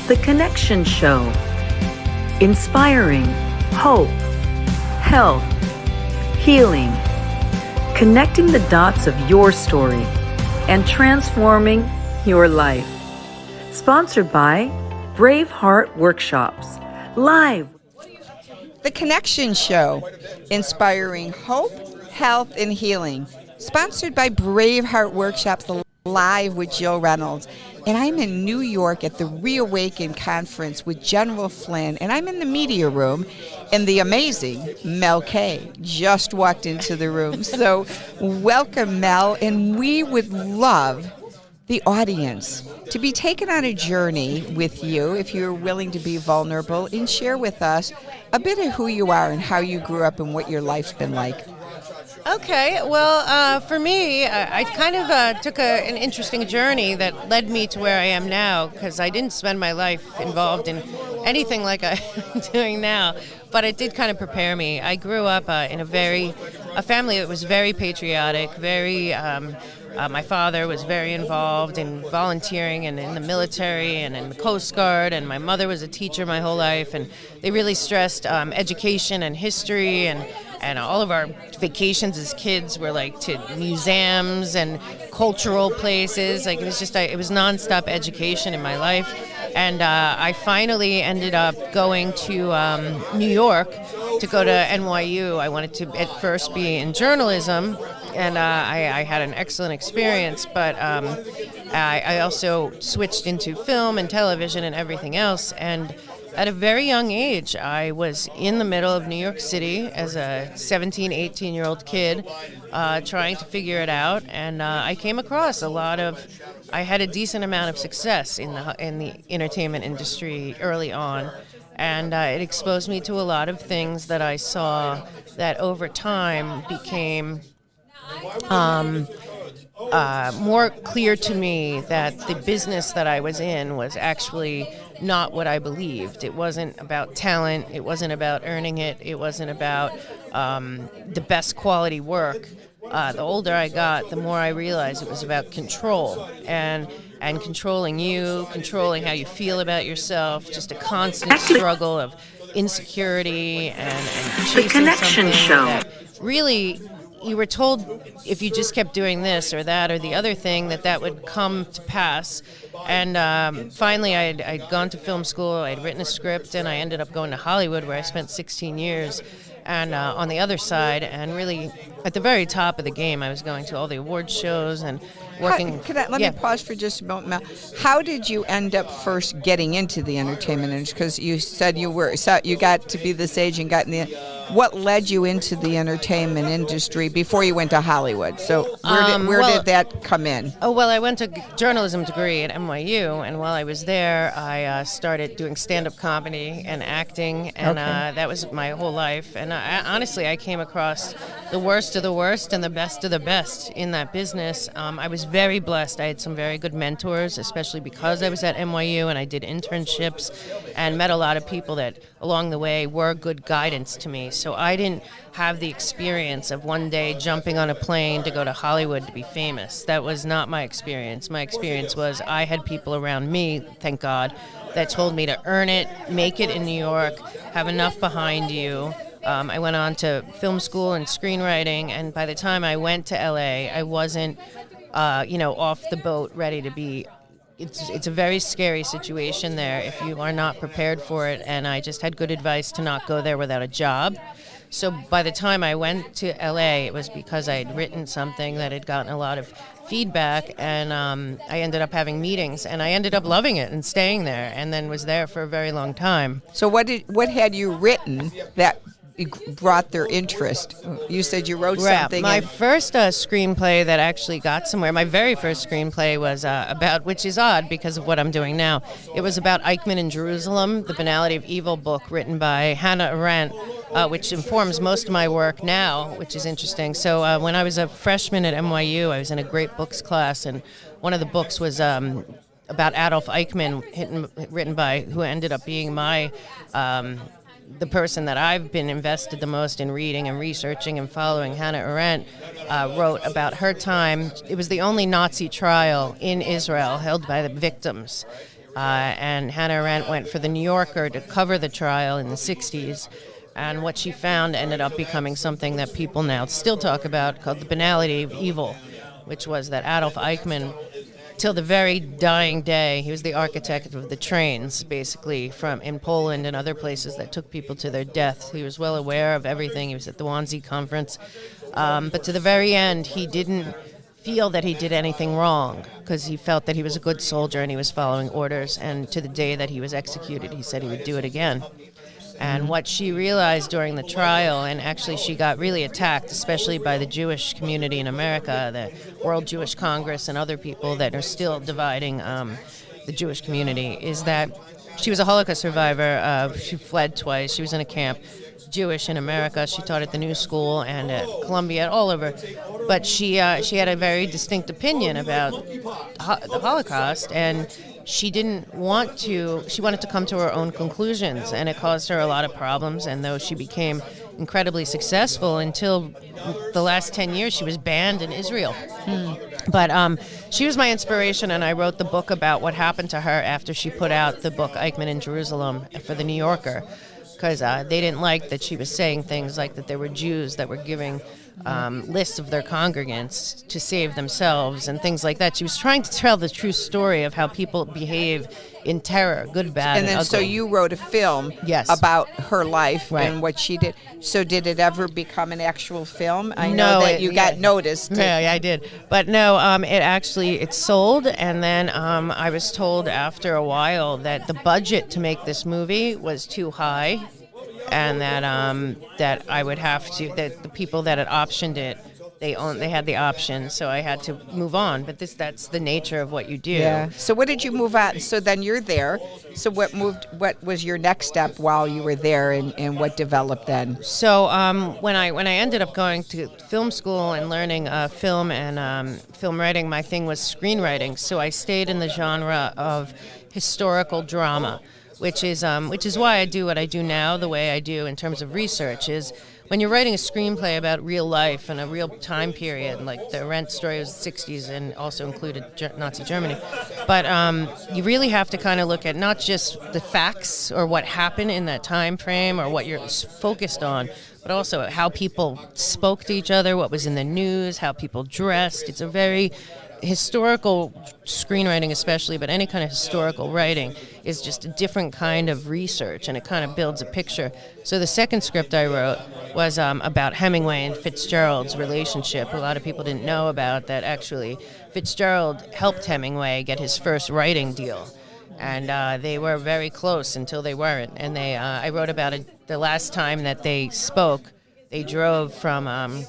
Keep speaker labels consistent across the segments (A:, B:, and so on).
A: The Connection Show. Inspiring hope, health, healing. Connecting the dots of your story and transforming your life. Sponsored by Braveheart Workshops. Live.
B: The Connection Show. Inspiring hope, health, and healing. Sponsored by Braveheart Workshops. Live with Jill Reynolds. And I'm in New York at the Reawaken Conference with General Flynn, and I'm in the media room, and the amazing Mel K just walked into the room. So welcome, Mel, and we would love the audience to be taken on a journey with you, if you're willing to be vulnerable, and share with us a bit of who you are and how you grew up and what your life's been like.
C: Okay, well, for me, I kind of took an interesting journey that led me to where I am now, because I didn't spend my life involved in anything like I'm doing now, but it did kind of prepare me. I grew up in a family that was very patriotic, my father was very involved in volunteering and in the military and in the Coast Guard, and my mother was a teacher my whole life, and they really stressed education and history, and all of our vacations as kids were like to museums and cultural places. Like it was nonstop education in my life. And I finally ended up going to New York to go to NYU. I wanted to at first be in journalism, and I had an excellent experience, but I also switched into film and television and everything else. And at a very young age, I was in the middle of New York City as a 17, 18-year-old kid trying to figure it out, and I came across I had a decent amount of success in the entertainment industry early on, and it exposed me to a lot of things that I saw that over time became more clear to me that the business that I was in was actually not what I believed. It wasn't about talent. It wasn't about earning it. It wasn't about the best quality work. The older I got, the more I realized it was about control and controlling you, controlling how you feel about yourself, just a constant struggle of insecurity and chasing
A: The Connection Show.
C: that really you were told if you just kept doing this or that or the other thing that would come to pass. And finally, I'd gone to film school, I'd written a script, and I ended up going to Hollywood, where I spent 16 years. And on the other side, and really at the very top of the game, I was going to all the award shows and working.
B: Let me pause for just a moment, Mel. How did you end up first getting into the entertainment industry? Because you said you got to be this age and got in the. What led you into the entertainment industry before you went to Hollywood? So where did that come in?
C: Oh, well, I went to journalism degree at NYU, and while I was there, I started doing stand-up comedy and acting, and that was my whole life. And honestly, I came across the worst of the worst and the best of the best in that business. I was very blessed. I had some very good mentors, especially because I was at NYU, and I did internships and met a lot of people that along the way were good guidance to me. So I didn't have the experience of one day jumping on a plane to go to Hollywood to be famous. That was not my experience. My experience was I had people around me, thank God, that told me to earn it, make it in New York, have enough behind you. I went on to film school and screenwriting, and by the time I went to LA, I wasn't, off the boat ready to be. It's a very scary situation there if you are not prepared for it, and I just had good advice to not go there without a job. So by the time I went to LA, it was because I had written something that had gotten a lot of feedback, and I ended up having meetings, and I ended up loving it and staying there, and then was there for a very long time.
B: So what had you written that brought their interest? You said you wrote something.
C: My first screenplay that actually got somewhere, my very first screenplay was about, which is odd because of what I'm doing now, it was about Eichmann in Jerusalem, the Banality of Evil book written by Hannah Arendt, which informs most of my work now, which is interesting. So when I was a freshman at NYU, I was in a great books class, and one of the books was about Adolf Eichmann, written by, who ended up being my the person that I've been invested the most in reading and researching and following. Hannah Arendt wrote about her time. It was the only Nazi trial in Israel held by the victims. And Hannah Arendt went for the New Yorker to cover the trial in the 60s. And what she found ended up becoming something that people now still talk about, called the banality of evil, which was that Adolf Eichmann, till the very dying day, he was the architect of the trains, basically, from in Poland and other places that took people to their death. He was well aware of everything. He was at the Wannsee Conference. But to the very end, he didn't feel that he did anything wrong, because he felt that he was a good soldier and he was following orders. And to the day that he was executed, he said he would do it again. And what she realized during the trial, and actually she got really attacked, especially by the Jewish community in America, the World Jewish Congress and other people that are still dividing the Jewish community, is that she was a Holocaust survivor. She fled twice. She was in a camp, Jewish in America. She taught at the New School and at Columbia, all over. But she had a very distinct opinion about the Holocaust, and she didn't want to, she wanted to come to her own conclusions, and it caused her a lot of problems. And though she became incredibly successful, until the last 10 years, she was banned in Israel. But she was my inspiration, and I wrote the book about what happened to her after she put out the book Eichmann in Jerusalem for the New Yorker, because they didn't like that she was saying things like that there were Jews that were giving lists of their congregants to save themselves and things like that. She was trying to tell the true story of how people behave in terror, good, bad,
B: and then
C: ugly.
B: So you wrote a film about her life and what she did. So did it ever become an actual film? I know that you got noticed.
C: Yeah, I did. But no, it sold, and then I was told after a while that the budget to make this movie was too high, and that I would have to, that the people that had optioned it, they had the option, so I had to move on. But that's the nature of what you do.
B: Yeah. So what did you move on? So then you're there. So what was your next step while you were there, and what developed then?
C: So when I ended up going to film school and learning film and film writing, my thing was screenwriting. So I stayed in the genre of historical drama, which is why I do what I do now, the way I do in terms of research, is when you're writing a screenplay about real life and a real time period, like the Arendt story was the 60s and also included Nazi Germany. But you really have to kind of look at not just the facts or what happened in that time frame or what you're focused on, but also how people spoke to each other, what was in the news, how people dressed. It's a very historical screenwriting, especially, but any kind of historical writing is just a different kind of research, and it kind of builds a picture. So the second script I wrote was about Hemingway and Fitzgerald's relationship. A lot of people didn't know about that. Actually, Fitzgerald helped Hemingway get his first writing deal, and they were very close until they weren't. And I wrote about it the last time that they spoke. They drove from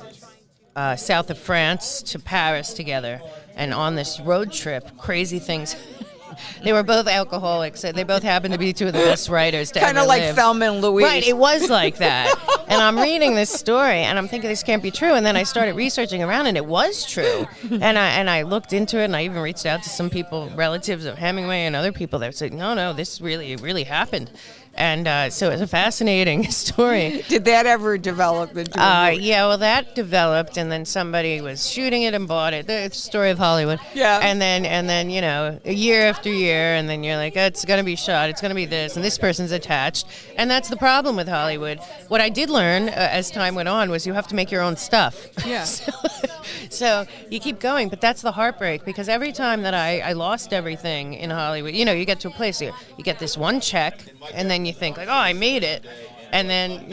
C: south of France to Paris together. And on this road trip, crazy things. They were both alcoholics. They both happened to be two of the best writers to ever live.
B: Kind of like Thelma and Louise.
C: Right, it was like that. And I'm reading this story, and I'm thinking this can't be true. And then I started researching around, and it was true. And I looked into it, and I even reached out to some people, relatives of Hemingway and other people that said, no, this really happened. And so it's a fascinating story.
B: Did that ever develop?
C: Yeah, well, that developed, and then somebody was shooting it and bought it. It's the story of Hollywood.
B: Yeah.
C: And then a year after year, and then you're like, it's going to be shot, it's going to be this, and this person's attached. And that's the problem with Hollywood. What I did learn as time went on was you have to make your own stuff.
B: Yeah.
C: So you keep going, but that's the heartbreak, because every time that I lost everything in Hollywood, you get to a place, you get this one check, and then you think like, oh, I made it, and then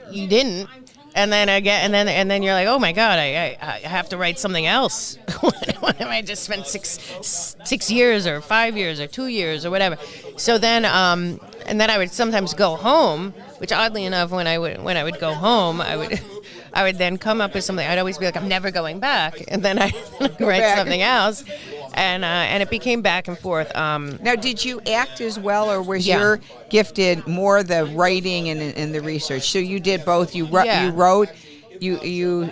C: you didn't, and then again, and then you're like, oh my God, I have to write something else. What if I just spent six years or 5 years or 2 years or whatever? So then and then I would sometimes go home, which oddly enough, when I would go home, I would then come up with something. I'd always be like, I'm never going back, and then I write something else. And it became back and forth.
B: Now, did you act as well, or was your gifted more the writing and the research? So you did both. You wrote, you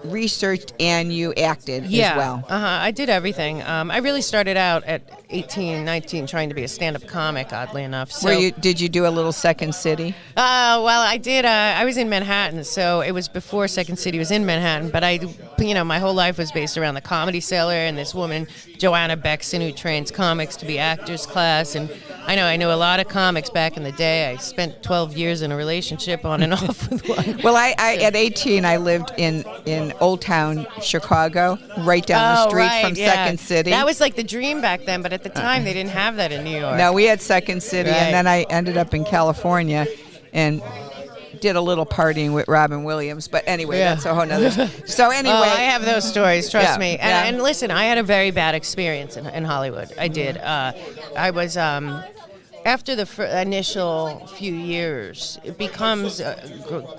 B: researched and you acted
C: Yeah.
B: as well.
C: I did everything. I really started out at 18, 19 trying to be a stand-up comic, oddly enough. So,
B: Did you do a little Second City?
C: Well, I did. I was in Manhattan, so it was before Second City was in Manhattan. But my whole life was based around the Comedy Cellar and this woman, Joanna Bexon, who trains comics to be actors class. And I knew a lot of comics back in the day. I spent 12 years in a relationship on and off with one.
B: Well, I at 18, I lived in Old Town Chicago, right down the street from Second City.
C: That was like the dream back then, but at the time they didn't have that in New York.
B: No, we had Second City,
C: Right.
B: and then I ended up in California and did a little partying with Robin Williams. But anyway, that's a whole nother. So anyway,
C: I have those stories. Trust
B: Yeah,
C: me. And,
B: yeah.
C: and listen, I had a very bad experience in Hollywood. I did. I was. After the initial few years, it becomes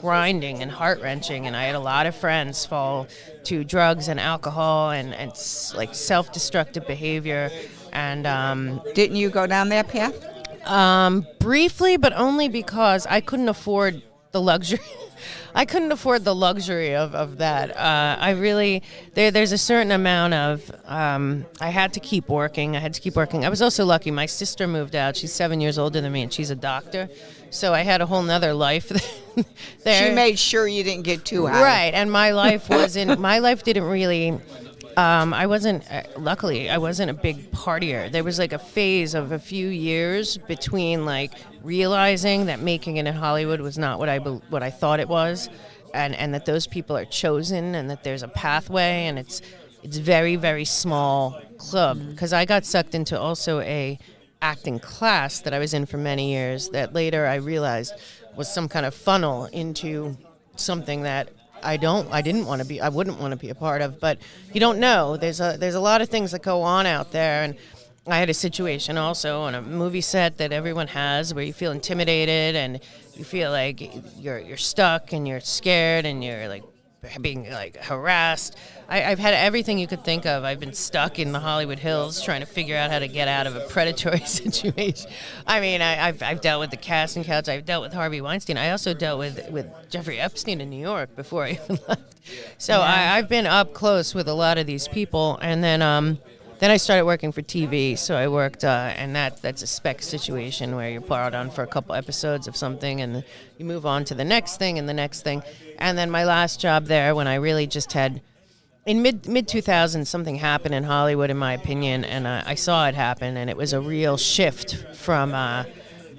C: grinding and heart-wrenching, and I had a lot of friends fall to drugs and alcohol and like self-destructive behavior. And
B: didn't you go down that path?
C: briefly, but only because I couldn't afford the luxury. I couldn't afford the luxury of that. I really, there's a certain amount of, I had to keep working. I was also lucky. My sister moved out. She's 7 years older than me, and she's a doctor. So I had a whole nother life there.
B: She made sure you didn't get too high.
C: Right, and my life didn't really, luckily, I wasn't a big partier. There was like a phase of a few years between like realizing that making it in Hollywood was not what I thought it was, and that those people are chosen, and that there's a pathway, and it's very, very small club. Because I got sucked into also a acting class that I was in for many years that later I realized was some kind of funnel into something that I wouldn't want to be a part of. But you don't know. There's a lot of things that go on out there, and I had a situation also on a movie set that everyone has where you feel intimidated and you feel like you're stuck and you're scared and you're like being like harassed. I've had everything you could think of. I've been stuck in the Hollywood Hills trying to figure out how to get out of a predatory situation. I mean, I've dealt with the casting couch. I've dealt with Harvey Weinstein. I also dealt with Jeffrey Epstein in New York before I even left. So I've been up close with a lot of these people. And then I started working for TV. So I worked, and that's a spec situation where you're borrowed on for a couple episodes of something, and you move on to the next thing and the next thing. And then my last job there, when I really just had, in mid 2000s, something happened in Hollywood, in my opinion, and I saw it happen, and it was a real shift from.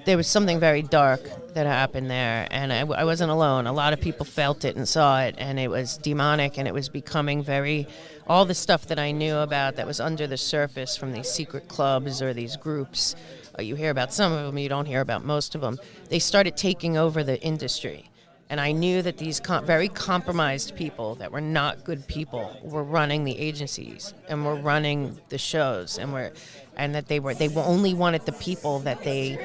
C: There was something very dark that happened there, and I wasn't alone. A lot of people felt it and saw it, and it was demonic, and it was becoming all the stuff that I knew about that was under the surface from these secret clubs or these groups. You hear about some of them, you don't hear about most of them. They started taking over the industry. And I knew that these very compromised people that were not good people were running the agencies and were running the shows, and that they only wanted the people that they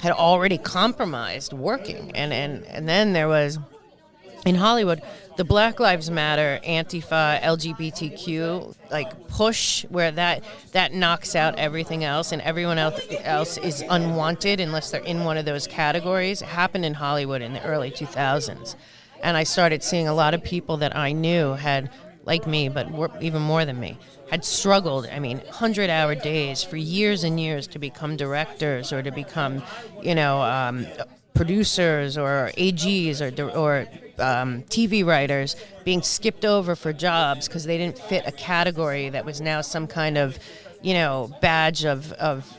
C: had already compromised working. And then there was, in Hollywood, the Black Lives Matter, Antifa, LGBTQ, like push, where that knocks out everything else, and everyone else is unwanted unless they're in one of those categories. It happened in Hollywood in the early 2000s. And I started seeing a lot of people that I knew had, like me, but even more than me, had struggled, 100-hour days for years and years to become directors or to become, producers or AGs or TV writers, being skipped over for jobs because they didn't fit a category that was now some kind of, badge of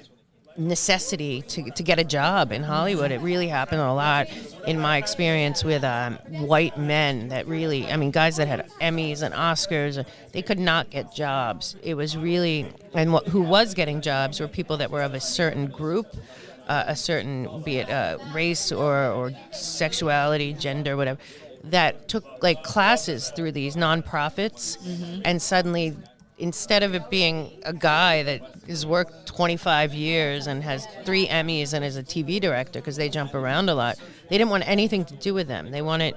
C: necessity to get a job in Hollywood. It really happened a lot in my experience with white men that really, guys that had Emmys and Oscars, they could not get jobs. It was really, and who was getting jobs were people that were of a certain group, a certain, be it race or sexuality, gender, whatever, that took like classes through these nonprofits, and suddenly, instead of it being a guy that has worked 25 years and has 3 Emmys and is a TV director, because they jump around a lot, they didn't want anything to do with them. They wanted,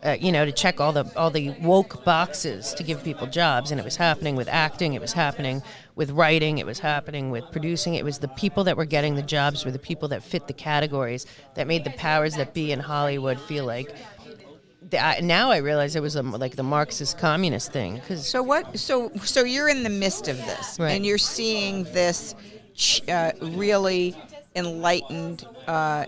C: to check all the woke boxes to give people jobs, and it was happening with acting, it was happening with writing, it was happening with producing. It was the people that were getting the jobs were the people that fit the categories that made the powers that be in Hollywood feel like now I realize it was like the Marxist communist thing.
B: So what? So you're in the midst of this,
C: Right.
B: and you're seeing this really enlightened,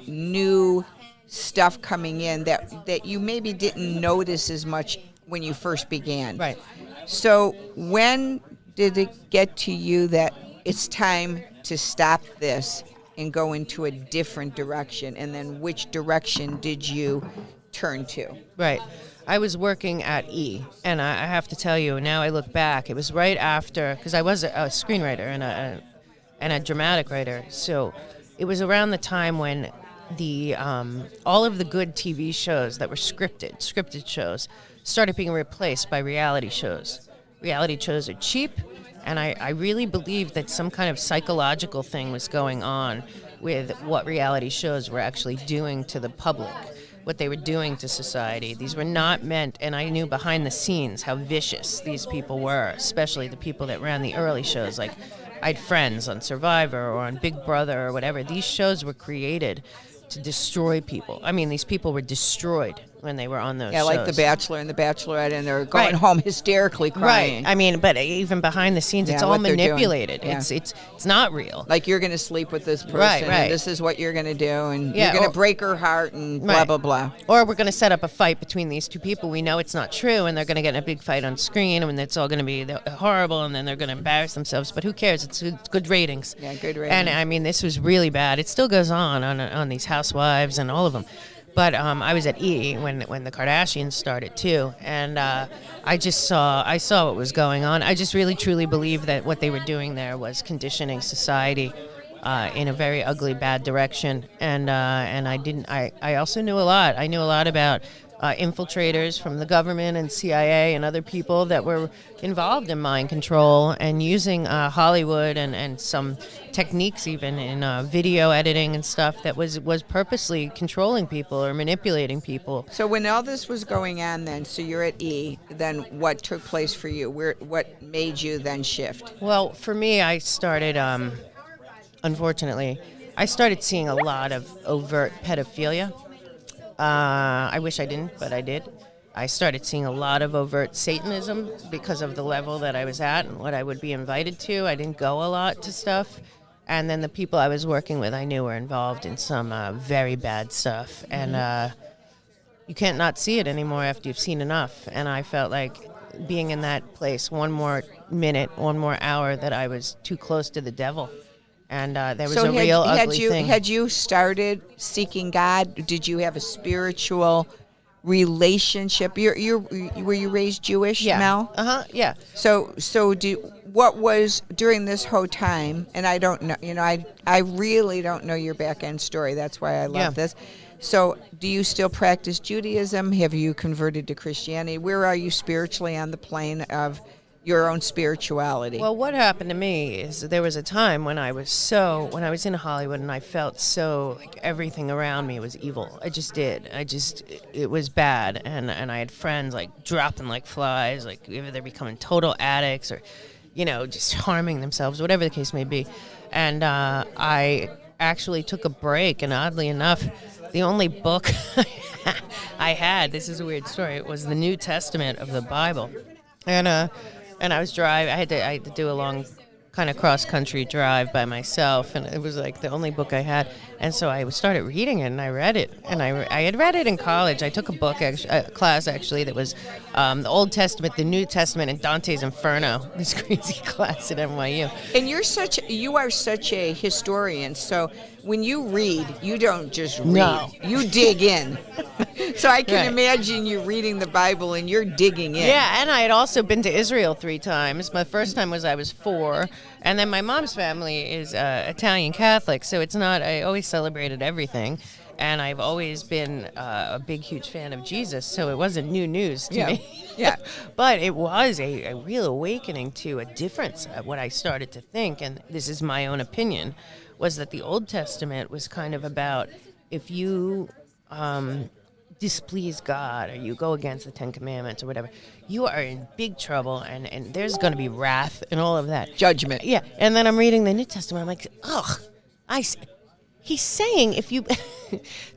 B: new stuff coming in that you maybe didn't notice as much when you first began.
C: Right.
B: So when did it get to you that it's time to stop this and go into a different direction? And then which direction did you turn to?
C: Right. I was working at E, and I have to tell you, now I look back, it was right after, because I was a screenwriter and a dramatic writer, so it was around the time when the all of the good TV shows that were scripted shows, started being replaced by reality shows. Reality shows are cheap, and I really believed that some kind of psychological thing was going on with what reality shows were actually doing to the public, what they were doing to society. These were not meant, and I knew behind the scenes how vicious these people were, especially the people that ran the early shows. Like, I had friends on Survivor or on Big Brother or whatever. These shows were created to destroy people. I mean, these people were destroyed when they were on those shows.
B: Like The Bachelor and The Bachelorette, and they're going home hysterically crying.
C: Right. I mean, but even behind the scenes, it's all manipulated. It's not real.
B: Like, you're going to sleep with this person,
C: Right.
B: and this is what you're going to do, and you're going to break her heart, and blah, blah, blah.
C: Or we're going to set up a fight between these two people. We know it's not true, and they're going to get in a big fight on screen, and it's all going to be horrible, and then they're going to embarrass themselves. But who cares? It's good ratings.
B: Yeah, good ratings.
C: And, I mean, this was really bad. It still goes on these housewives and all of them. But I was at E when the Kardashians started too, and I saw what was going on. I just really truly believe that what they were doing there was conditioning society in a very ugly, bad direction. And I also knew a lot. I knew a lot about infiltrators from the government and CIA and other people that were involved in mind control and using Hollywood and some techniques even in video editing and stuff that was purposely controlling people or manipulating people.
B: So when all this was going on then, so you're at E, then what took place for you? What made you then shift?
C: Well, for me, I started, unfortunately, I started seeing a lot of overt pedophilia. I wish I didn't, but I did. I started seeing a lot of overt Satanism because of the level that I was at and what I would be invited to. I didn't go a lot to stuff. And then the people I was working with, I knew were involved in some very bad stuff. And you can't not see it anymore after you've seen enough. And I felt like being in that place, one more minute, one more hour, that I was too close to the devil. And there was a real ugly thing.
B: Had you started seeking God? Did you have a spiritual relationship? Were you raised Jewish, Mel?
C: Yeah.
B: So what was during this whole time? And I don't know. I really don't know your back end story. That's why I love this. So, do you still practice Judaism? Have you converted to Christianity? Where are you spiritually on the plane of your own spirituality?
C: Well, what happened to me is there was a time when I was in Hollywood and I felt so like everything around me was evil. I just did. It was bad. And I had friends like dropping like flies, like either they're becoming total addicts or, just harming themselves, whatever the case may be. And I actually took a break, and oddly enough, the only book I had, this is a weird story, it was the New Testament of the Bible. And I was driving. I had to do a long kind of cross-country drive by myself, and it was like the only book I had. And so I started reading it, and I read it. And I had read it in college. I took a class that was the Old Testament, the New Testament, and Dante's Inferno. This crazy class at NYU.
B: And you are such a historian. So when you read, you don't just read.
C: No.
B: You dig in. So I can imagine you reading the Bible and you're digging in.
C: Yeah, and I had also been to Israel 3 times. My first time was I was 4. And then my mom's family is Italian Catholic, so it's not, I always celebrated everything. And I've always been a big, huge fan of Jesus, so it wasn't new news to me.
B: Yeah.
C: But it was a real awakening to a difference of what I started to think, and this is my own opinion, was that the Old Testament was kind of about if you displease God or you go against the 10 Commandments or whatever, you are in big trouble, and there's going to be wrath and all of that.
B: Judgment.
C: Yeah. And then I'm reading the New Testament. I'm like, he's saying if you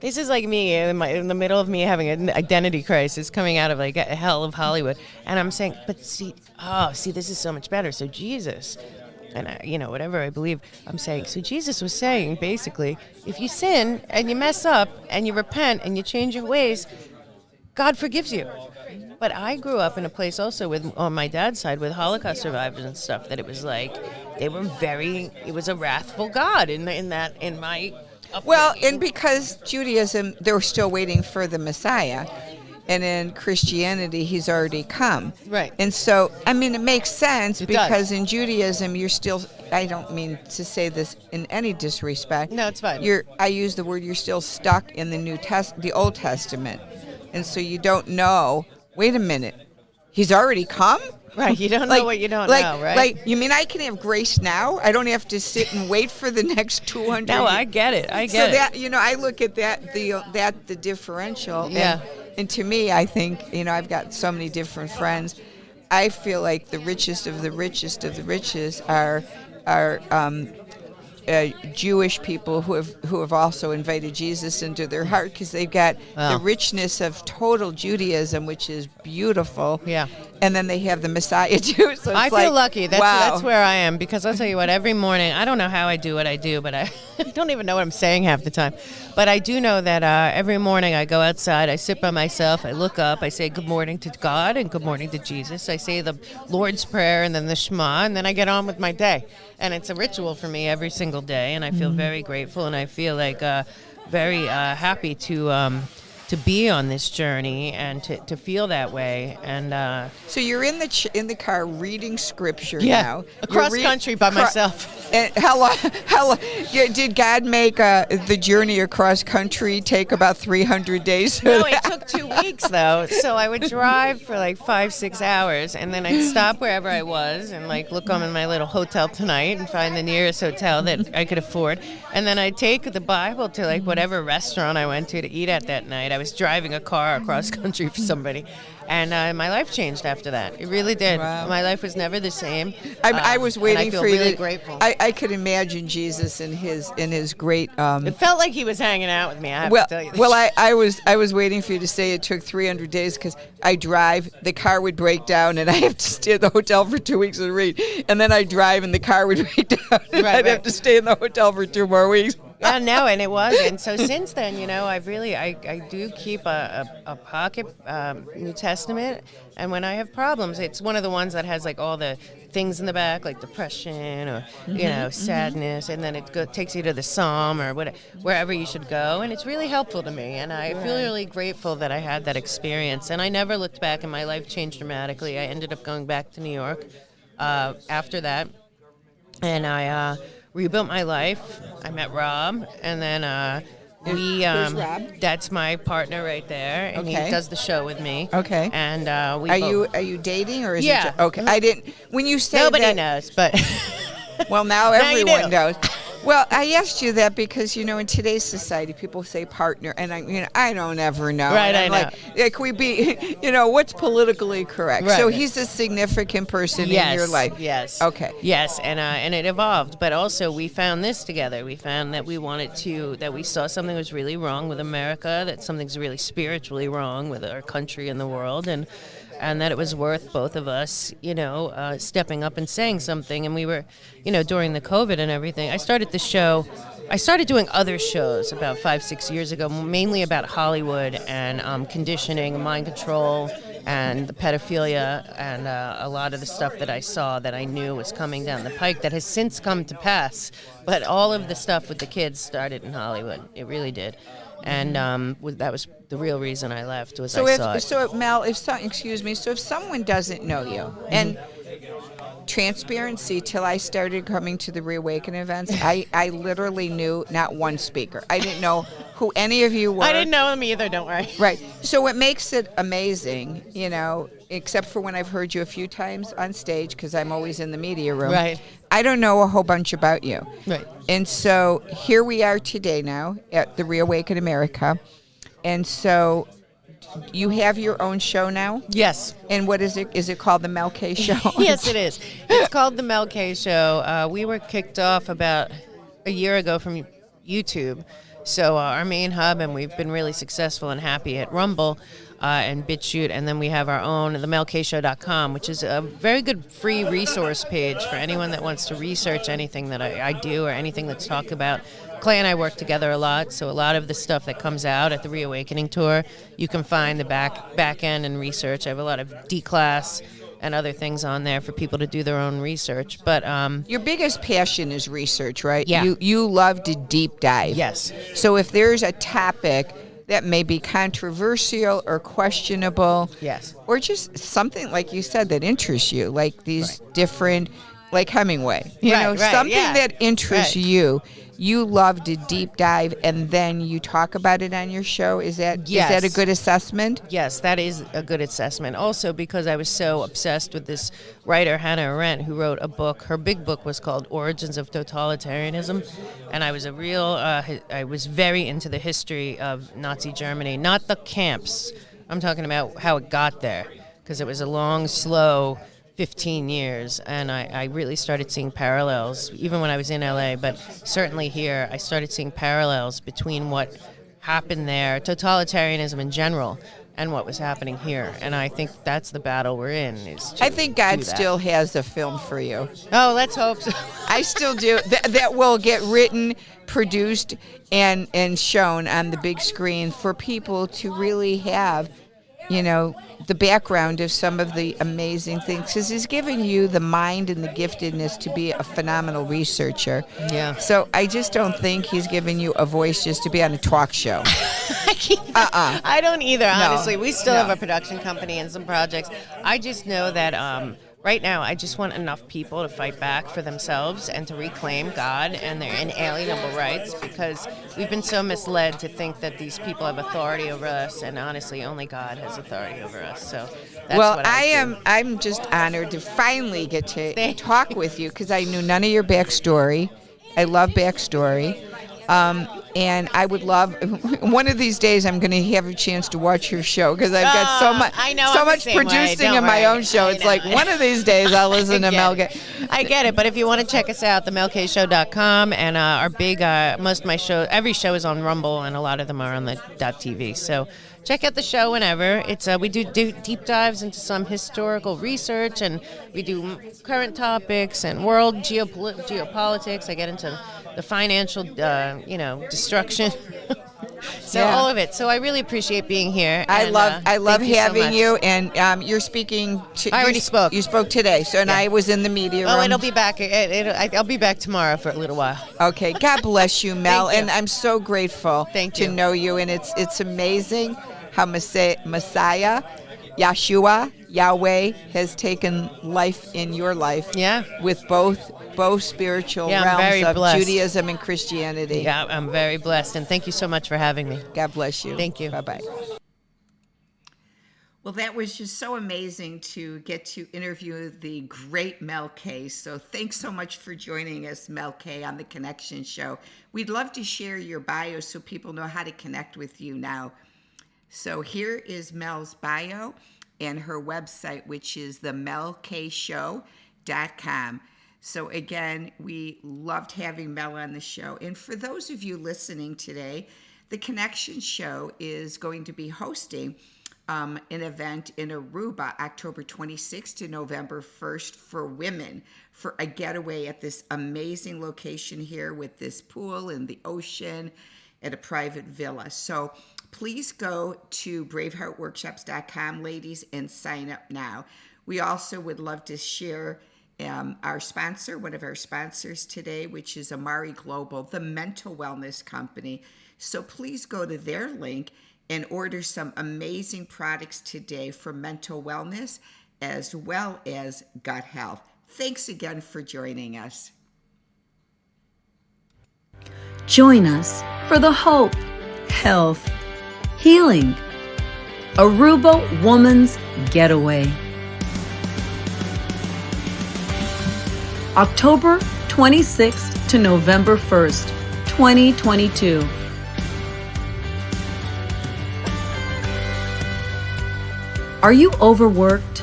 C: this is like me in the middle of me having an identity crisis coming out of like a hell of Hollywood. And I'm saying, but see, this is so much better. So Jesus, and whatever I believe, I'm saying, so Jesus was saying basically, if you sin and you mess up and you repent and you change your ways, God forgives you. But I grew up in a place also on my dad's side with Holocaust survivors and stuff that it was like it was a wrathful God in my upbringing.
B: Well, and because Judaism, they were still waiting for the Messiah. And in Christianity, he's already come.
C: Right.
B: And so, I mean, it makes sense because
C: does.
B: in Judaism, you're still, I don't mean to say this in any disrespect.
C: No, it's fine.
B: I use the word, you're still stuck in the Old Testament. And so you don't know, wait a minute, he's already come?
C: Right, you don't know what you don't know, right?
B: Like, you mean I can have grace now? I don't have to sit and wait for the next 200
C: No,
B: years.
C: I get it.
B: So that, I look at the differential.
C: Yeah.
B: And to me, I think, I've got so many different friends. I feel like the richest of the richest of the richest are Jewish people who have also invited Jesus into their heart because they've got the richness of total Judaism, which is beautiful.
C: Yeah.
B: And then they have the Messiah too. So
C: I
B: it's
C: feel
B: like,
C: lucky.
B: wow.
C: That's where I am because I'll tell you what, every morning, I don't know how I do what I do, but I don't even know what I'm saying half the time. But I do know that every morning I go outside, I sit by myself, I look up, I say good morning to God and good morning to Jesus. I say the Lord's Prayer and then the Shema, and then I get on with my day. And it's a ritual for me every single day, and I feel very grateful, and I feel like very happy to be on this journey and to feel that way. And
B: so you're in the car reading scripture now.
C: Across country by myself.
B: And how long did God make the journey across country take about 300 days?
C: No, it took 2 weeks though. So I would drive for like 5-6 hours, and then I'd stop wherever I was and like look on in my little hotel tonight and find the nearest hotel that I could afford, and then I'd take the Bible to like whatever restaurant I went to eat at that night. I was driving a car across country for somebody, and my life changed after that. It really did.
B: Wow.
C: My life was never the same.
B: I was waiting
C: and I feel
B: for you.
C: really grateful.
B: I could imagine Jesus in his great.
C: It felt like he was hanging out with me. I have
B: Well,
C: to tell you.
B: well, I was waiting for you to say it took 300 days because I drive, the car would break down, and I have to stay at the hotel for 2 weeks and read, and then I drive, and the car would break down, and I'd have to stay in the hotel for 2 more weeks.
C: No, and it was. And so since then, I do keep a pocket New Testament. And when I have problems, it's one of the ones that has like all the things in the back, like depression or, sadness. And then it takes you to the Psalm or wherever you should go. And it's really helpful to me. And I feel really grateful that I had that experience. And I never looked back, and my life changed dramatically. I ended up going back to New York after that. And I rebuilt my life. I met Rob, and then
B: Who's Rob?
C: That's my partner right there, and
B: Okay.
C: he does the show with me.
B: Okay.
C: And we
B: Are you dating or is
C: Yeah.
B: it okay? I didn't when you say
C: nobody
B: that,
C: knows, but
B: Well, now
C: Now you
B: everyone
C: do.
B: knows. Well, I asked you that because in today's society, people say partner, and I don't ever know.
C: Right,
B: And
C: I
B: I'm
C: know.
B: like, we be, what's politically correct?
C: Right,
B: So
C: right.
B: he's a significant person
C: yes,
B: in your life.
C: Yes.
B: Okay.
C: Yes, and it evolved, but also we found this together. We found that that we saw something was really wrong with America, that something's really spiritually wrong with our country and the world, and that it was worth both of us, stepping up and saying something. And we were, during the COVID and everything, I started doing other shows about 5-6 years ago, mainly about Hollywood and conditioning, mind control, and the pedophilia, and a lot of the stuff that I saw that I knew was coming down the pike that has since come to pass. But all of the stuff with the kids started in Hollywood. It really did. And that was the real reason I left, was I saw it.
B: So Mel, if someone doesn't know you, and transparency, till I started coming to the Reawaken events, I literally knew not one speaker. I didn't know who any of you were.
C: I didn't know them either, don't worry.
B: Right. So what makes it amazing, except for when I've heard you a few times on stage, because I'm always in the media room.
C: Right.
B: I don't know a whole bunch about you.
C: Right.
B: And so here we are today now at the Reawaken America. And so you have your own show now?
C: Yes.
B: And what is it? Is it called the Mel K Show?
C: Yes, it is. It's called the Mel K Show. We were kicked off about a year ago from YouTube. So our main hub, and we've been really successful and happy at Rumble and BitChute, and then we have our own, the melkshow.com, which is a very good free resource page for anyone that wants to research anything that I do or anything that's talked about. Clay and I work together a lot, so a lot of the stuff that comes out at the Reawakening Tour, you can find the back end and research. I have a lot of D-Class and other things on there for people to do their own research. But
B: your biggest passion is research, right?
C: Yeah.
B: You love to deep dive.
C: Yes.
B: So if there's a topic that may be controversial or questionable,
C: Yes.
B: or just something like you said that interests you, like these different, like Hemingway, something that interests you love to deep dive, and then you talk about it on your show. Is that a good assessment?
C: Yes, that is a good assessment. Also, because I was so obsessed with this writer, Hannah Arendt, who wrote a book. Her big book was called Origins of Totalitarianism, and I was I was very into the history of Nazi Germany, not the camps. I'm talking about how it got there, because it was a long, slow 15 years, and I really started seeing parallels, even when I was in LA, but certainly here, I started seeing parallels between what happened there, totalitarianism in general, and what was happening here. And I think that's the battle we're in.
B: I think God still has a film for you.
C: Oh, let's hope so.
B: I still do. That will get written, produced, and shown on the big screen for people to really have, the background of some of the amazing things, because he's given you the mind and the giftedness to be a phenomenal researcher.
C: Yeah.
B: So I just don't think he's given you a voice just to be on a talk show.
C: I don't either, honestly. We still have
B: No.
C: a production company and some projects. I just know that right now I just want enough people to fight back for themselves and to reclaim God and their inalienable rights, because we've been so misled to think that these people have authority over us, and honestly only God has authority over us. So that's what
B: I'm just honored to finally get to talk with you, because I knew none of your backstory. I love backstory. And I would love, one of these days I'm going to have a chance to watch your show, because I've got so much producing in my own show. It's like one of these days I'll listen to Mel K.
C: I get it, but if you want to check us out, themelkshow.com, and our big, most of my show, every show is on Rumble, and a lot of them are on the .tv. So check out the show whenever. It's we do deep dives into some historical research, and we do current topics and world geopolitics. I get into the financial, destruction. All of it. So I really appreciate being here.
B: I love having
C: so
B: you, and you're speaking.
C: I already spoke.
B: You spoke today, so I was in the media room.
C: Oh, it'll be back. I'll be back tomorrow for a little while.
B: Okay. God bless you, Mel,
C: Thank you.
B: and I'm so grateful to know you, and it's amazing how Messiah, Yeshua, Yahweh has taken life in your life.
C: Yeah.
B: With both spiritual
C: I'm
B: realms
C: very
B: of
C: blessed.
B: Judaism and Christianity.
C: Yeah, I'm very blessed, and thank you so much for having me.
B: God bless you.
C: Thank you.
B: Bye-bye. Well, that was just so amazing to get to interview the great Mel K. So thanks so much for joining us, Mel K, on The Connection Show. We'd love to share your bio so people know how to connect with you now. So here is Mel's bio and her website, which is themelkshow.com. So again, we loved having Mel on the show. And for those of you listening today, The Connection Show is going to be hosting an event in Aruba, October 26th to November 1st for women, for a getaway at this amazing location here with this pool and the ocean at a private villa. So please go to braveheartworkshops.com, ladies, and sign up now. We also would love to share our sponsor, one of our sponsors today, which is Amari Global, the mental wellness company. So please go to their link and order some amazing products today for mental wellness as well as gut health. Thanks again for joining us.
A: Join us for the Hope, Health, Healing Aruba Woman's Getaway. October 26th to November 1st, 2022. Are you overworked?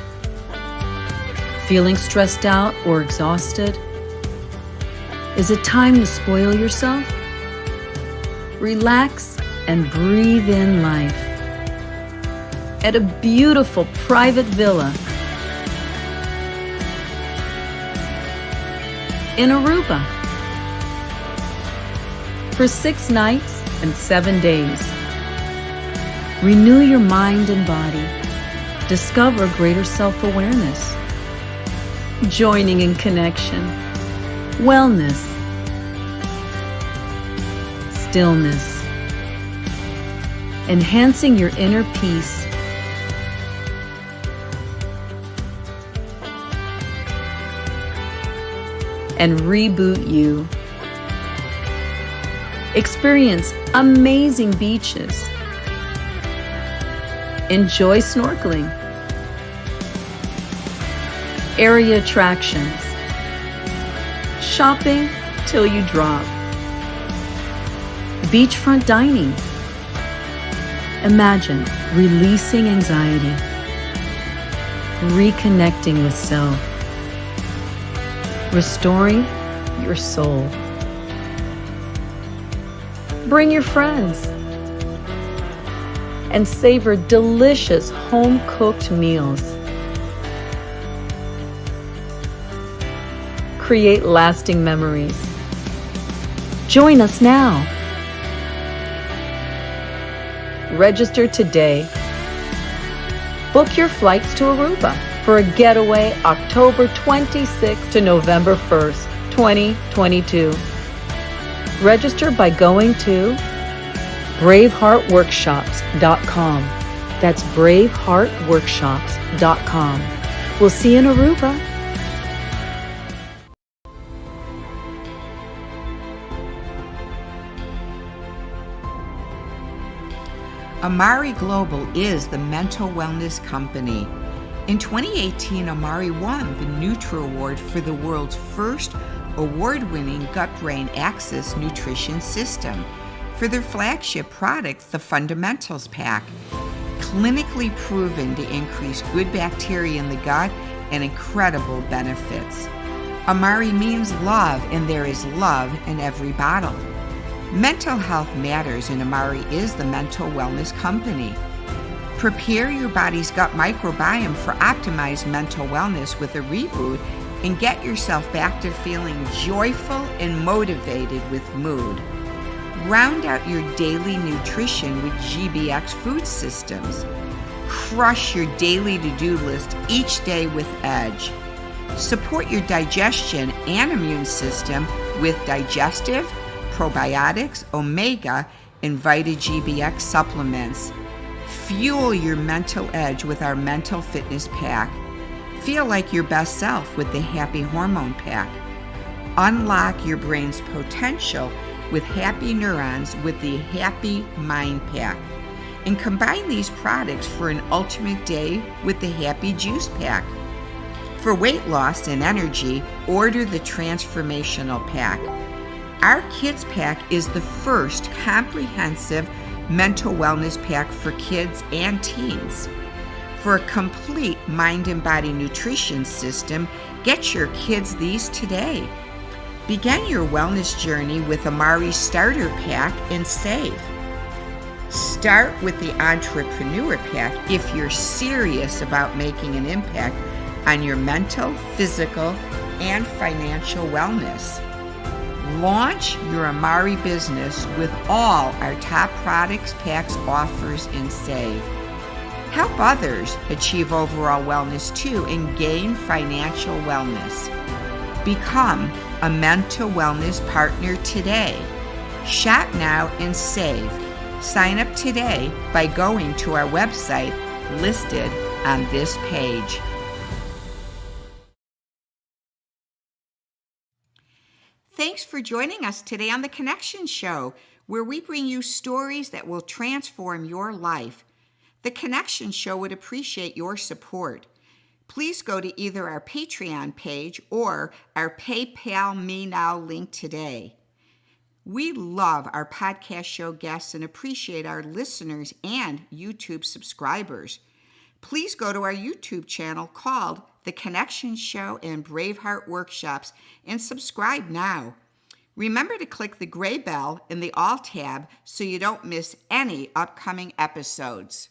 A: Feeling stressed out or exhausted? Is it time to spoil yourself? Relax and breathe in life. At a beautiful private villa in Aruba for 6 nights and 7 days. Renew your mind and body. Discover greater self-awareness. Joining in connection, wellness, stillness, enhancing your inner peace. And reboot you. Experience amazing beaches. Enjoy snorkeling. Area attractions. Shopping till you drop. Beachfront dining. Imagine releasing anxiety. Reconnecting with self. Restoring your soul. Bring your friends and savor delicious home-cooked meals. Create lasting memories. Join us now. Register today. Book your flights to Aruba for a getaway October 26th to November 1st, 2022. Register by going to braveheartworkshops.com. That's braveheartworkshops.com. We'll see you in Aruba.
B: Amari Global is the mental wellness company. In 2018, Amari won the Nutra Award for the world's first award-winning gut-brain axis nutrition system for their flagship product, the Fundamentals Pack, clinically proven to increase good bacteria in the gut and incredible benefits. Amari means love, and there is love in every bottle. Mental health matters, and Amari is the mental wellness company. Prepare your body's gut microbiome for optimized mental wellness with a reboot and get yourself back to feeling joyful and motivated with mood. Round out your daily nutrition with GBX food systems. Crush your daily to-do list each day with Edge. Support your digestion and immune system with digestive, probiotics, omega, and Vita GBX supplements. Fuel your mental edge with our Mental Fitness Pack. Feel like your best self with the Happy Hormone Pack. Unlock your brain's potential with happy neurons with the Happy Mind Pack. And combine these products for an ultimate day with the Happy Juice Pack. For weight loss and energy, order the Transformational Pack. Our Kids Pack is the first comprehensive mental wellness pack for kids and teens. For a complete mind and body nutrition system, get your kids these today. Begin your wellness journey with Amari's Starter Pack and save. Start with the Entrepreneur Pack if you're serious about making an impact on your mental, physical, and financial wellness. Launch your Amari business with all our top products, packs, offers, and save. Help others achieve overall wellness too and gain financial wellness. Become a mental wellness partner today. Shop now and save. Sign up today by going to our website listed on this page. Thanks for joining us today on The Connection Show, where we bring you stories that will transform your life. The Connection Show would appreciate your support. Please go to either our Patreon page or our PayPal Me Now link today. We love our podcast show guests and appreciate our listeners and YouTube subscribers. Please go to our YouTube channel called The Connection Show and Braveheart Workshops and subscribe now. Remember to click the gray bell in the All tab so you don't miss any upcoming episodes.